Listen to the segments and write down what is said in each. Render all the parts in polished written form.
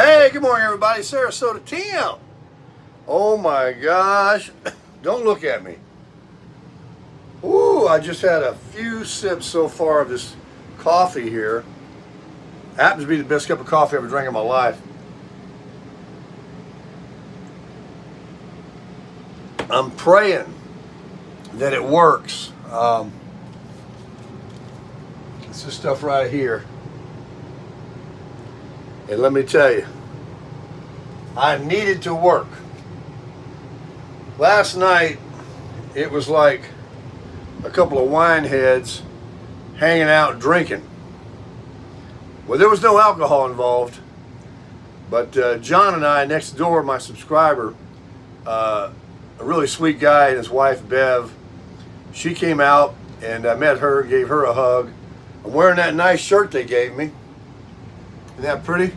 Hey, good morning, everybody. Sarasota Tim. Oh my gosh. Don't look at me. Ooh, I just had a few sips so far of this coffee here. Happens to be the best cup of coffee I ever drank in my life. I'm praying that it works. It's this stuff right here. And let me tell you, I needed to work. Last night, it was like a couple of wine heads hanging out drinking. Well, there was no alcohol involved, but John and I, next door, my subscriber, a really sweet guy, and his wife, Bev, she came out, and I met her, gave her a hug. I'm wearing that nice shirt they gave me. Isn't that pretty?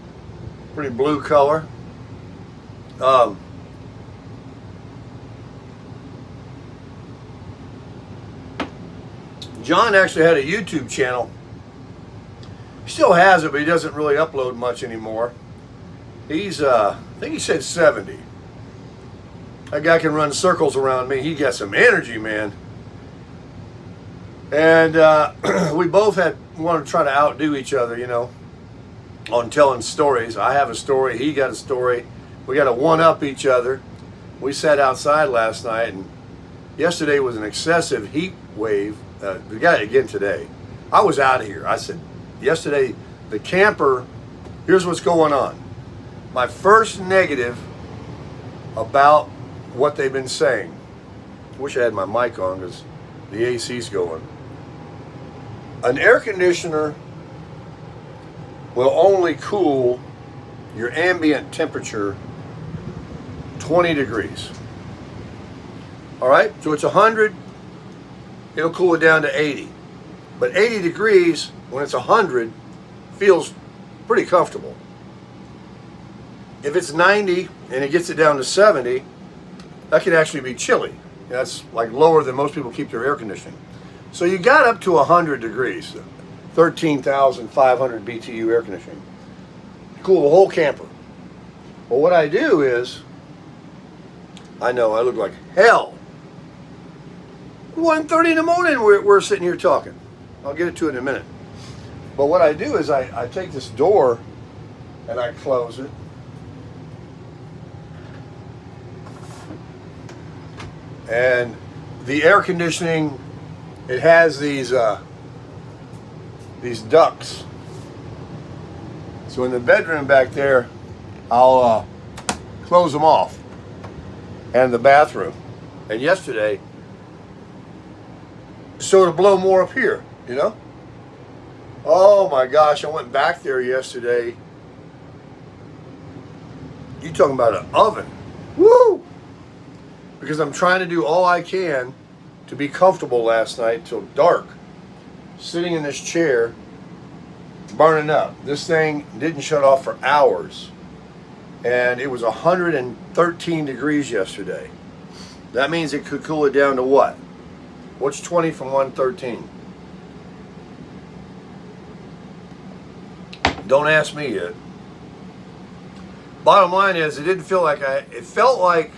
Pretty blue color. John actually had a YouTube channel. He still has it, but he doesn't really upload much anymore. He's, I think he said 70. That guy can run circles around me. He got some energy, man. And we both wanted to try to outdo each other, you know, on telling stories. I have a story, he got a story. We got to one-up each other. We sat outside last night, and yesterday was an excessive heat wave. We got it again today. I was out of here. I said, yesterday, the camper, here's what's going on. My first negative about what they've been saying. Wish I had my mic on because the AC's going. An air conditioner will only cool your ambient temperature 20 degrees. All right, so it's 100, it'll cool it down to 80. But 80 degrees, when it's 100, feels pretty comfortable. If it's 90 and it gets it down to 70, that could actually be chilly. That's like lower than most people keep their air conditioning. So you got up to 100 degrees, 13,500 BTU air conditioning. Cool the whole camper. Well, what I do is, I know I look like hell. 1:30 in the morning, we're sitting here talking. I'll get to it in a minute. But what I do is I take this door and I close it. And the air conditioning, it has these ducts. So in the bedroom back there, I'll close them off. And the bathroom. And yesterday, so to blow more up here, you know? Oh my gosh, I went back there yesterday. You talking about an oven. Woo! Because I'm trying to do all I can to be comfortable last night till dark. Sitting in this chair, burning up. This thing didn't shut off for hours. And it was 113 degrees yesterday. That means it could cool it down to what? What's 20 from 113? Don't ask me yet. Bottom line is, it didn't feel like it felt like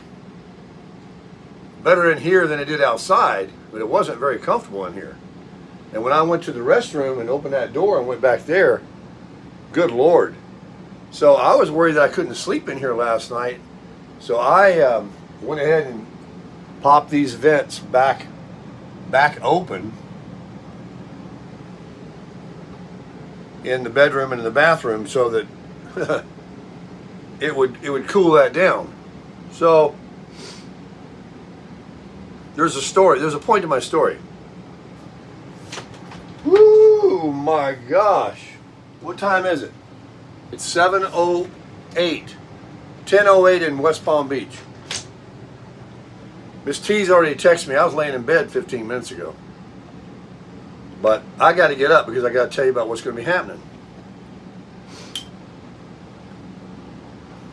better in here than it did outside, but it wasn't very comfortable in here. And when I went to the restroom and opened that door and went back there, good Lord. So I was worried that I couldn't sleep in here last night. So I went ahead and popped these vents back open in the bedroom and in the bathroom so that it would cool that down. So there's a story. There's a point to my story. Woo, my gosh. What time is it? It's 7:08. 10:08 in West Palm Beach. Miss T's already texted me. I was laying in bed 15 minutes ago. But I got to get up because I got to tell you about what's going to be happening.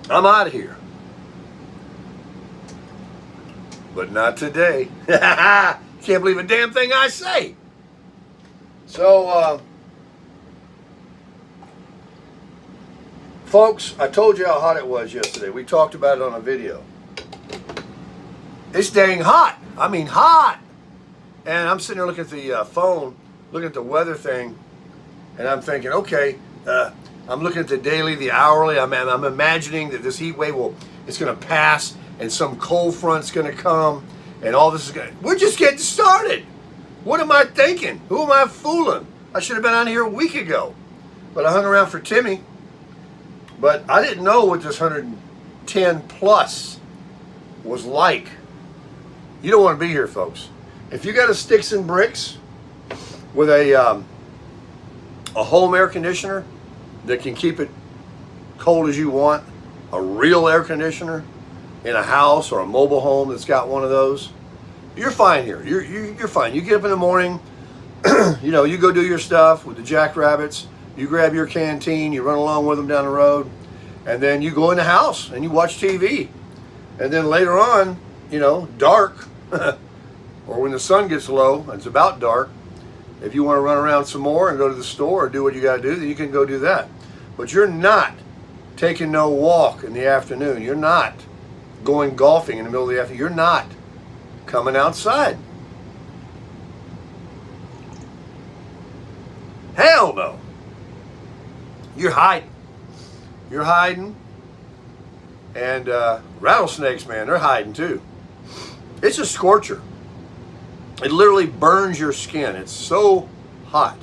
I'm out of here. But not today. Can't believe a damn thing I say. So, Folks, I told you how hot it was yesterday. We talked about it on a video. It's dang hot. I mean hot. And I'm sitting there looking at the phone, looking at the weather thing, and I'm thinking, okay, I'm looking at the daily, the hourly. I'm imagining that this heat wave it's going to pass, and some cold front's going to come, and all this is going to... We're just getting started. What am I thinking? Who am I fooling? I should have been on here a week ago. But I hung around for Timmy. But I didn't know what this 110 plus was like. You don't want to be here, folks. If you got a sticks and bricks with a home air conditioner that can keep it cold as you want, a real air conditioner in a house or a mobile home that's got one of those, you're fine here. You're fine. You get up in the morning, you know, you go do your stuff with the Jackrabbits, you grab your canteen, you run along with them down the road, and then you go in the house and you watch TV. And then later on, you know, dark, or when the sun gets low, it's about dark, if you want to run around some more and go to the store or do what you got to do, then you can go do that. But you're not taking no walk in the afternoon. You're not going golfing in the middle of the afternoon. You're not coming outside. Hell no. You're hiding. You're hiding. And rattlesnakes, man, they're hiding too. It's a scorcher. It literally burns your skin. It's so hot.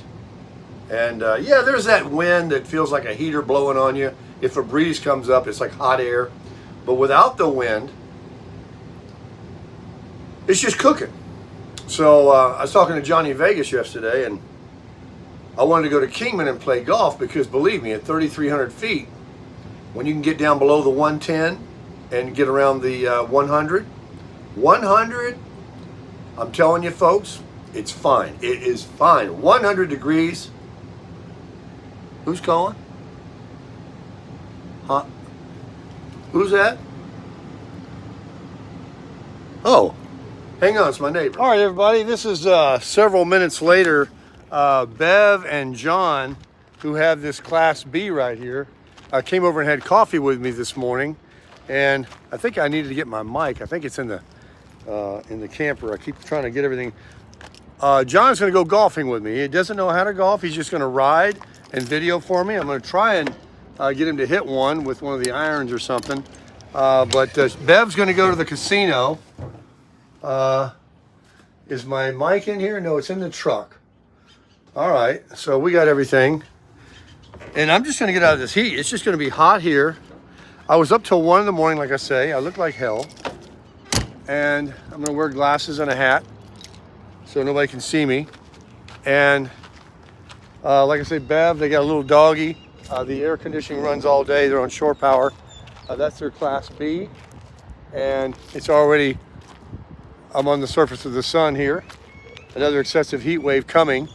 And yeah, there's that wind that feels like a heater blowing on you. If a breeze comes up, it's like hot air. But without the wind, it's just cooking. So I was talking to Johnny Vegas yesterday, and I wanted to go to Kingman and play golf because, believe me, at 3,300 feet, when you can get down below the 110 and get around the 100, I'm telling you, folks, it's fine. It is fine. 100 degrees. Who's calling? Huh? Who's that? Oh, hang on, it's my neighbor. All right, everybody, this is several minutes later. Bev and John, who have this Class B right here, came over and had coffee with me this morning. And I think I needed to get my mic. I think it's in the camper. I keep trying to get everything. John's going to go golfing with me. He doesn't know how to golf. He's just going to ride and video for me. I'm going to try and get him to hit one with one of the irons or something. But Bev's going to go to the casino. Is my mic in here? No, it's in the truck. All right, so we got everything. And I'm just going to get out of this heat. It's just going to be hot here. I was up till 1 in the morning, like I say. I look like hell. And I'm going to wear glasses and a hat so nobody can see me. And like I say, Bev, they got a little doggy. The air conditioning runs all day. They're on shore power. That's their Class B. And it's already, I'm on the surface of the sun here. Another excessive heat wave coming.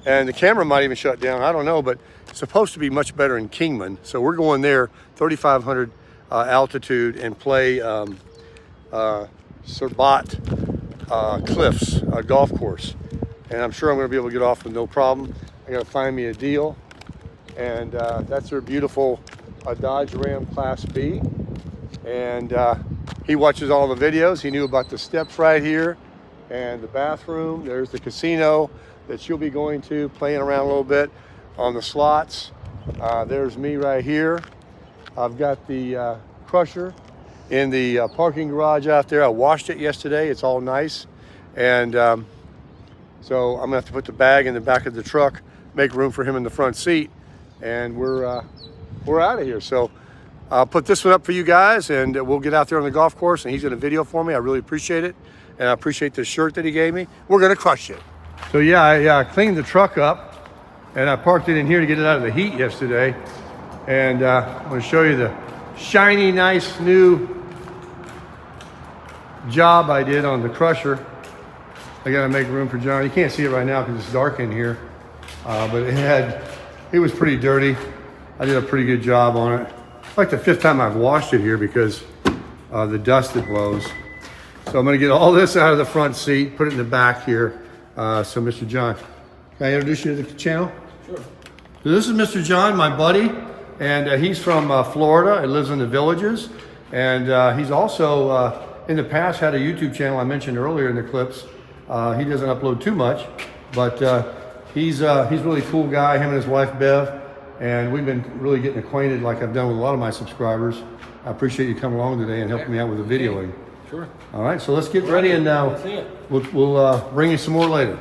And the camera might even shut down. I don't know, but it's supposed to be much better in Kingman. So we're going there, 3,500 altitude, and play Serbat Cliffs golf course. And I'm sure I'm going to be able to get off with no problem. I got to find me a deal. And that's their beautiful Dodge Ram Class B. And he watches all the videos. He knew about the steps right here and the bathroom. There's the casino that she'll be going to, playing around a little bit on the slots. There's me right here. I've got the crusher in the parking garage out there. I washed it yesterday. It's all nice. And so I'm gonna have to put the bag in the back of the truck, make room for him in the front seat, and we're out of here. So I'll put this one up for you guys, and we'll get out there on the golf course, and he's gonna video for me. I really appreciate it. And I appreciate the shirt that he gave me. We're gonna crush it. So yeah, I cleaned the truck up, and I parked it in here to get it out of the heat yesterday. And I'm gonna show you the shiny, nice new job I did on the crusher. I gotta make room for John. You can't see it right now because it's dark in here, but it was pretty dirty. I did a pretty good job on it. It's like the 5th time I've washed it here because the dust that blows. So I'm gonna get all this out of the front seat, put it in the back here. So Mr. John, can I introduce you to the channel? Sure. So this is Mr. John, my buddy. And he's from Florida. He lives in the Villages. And he's also, in the past, had a YouTube channel I mentioned earlier in the clips. He doesn't upload too much, but he's a really cool guy, him and his wife, Bev. And we've been really getting acquainted like I've done with a lot of my subscribers. I appreciate you coming along today and helping me out with the videoing. Sure. All right, so let's get ready, and we'll bring you some more later.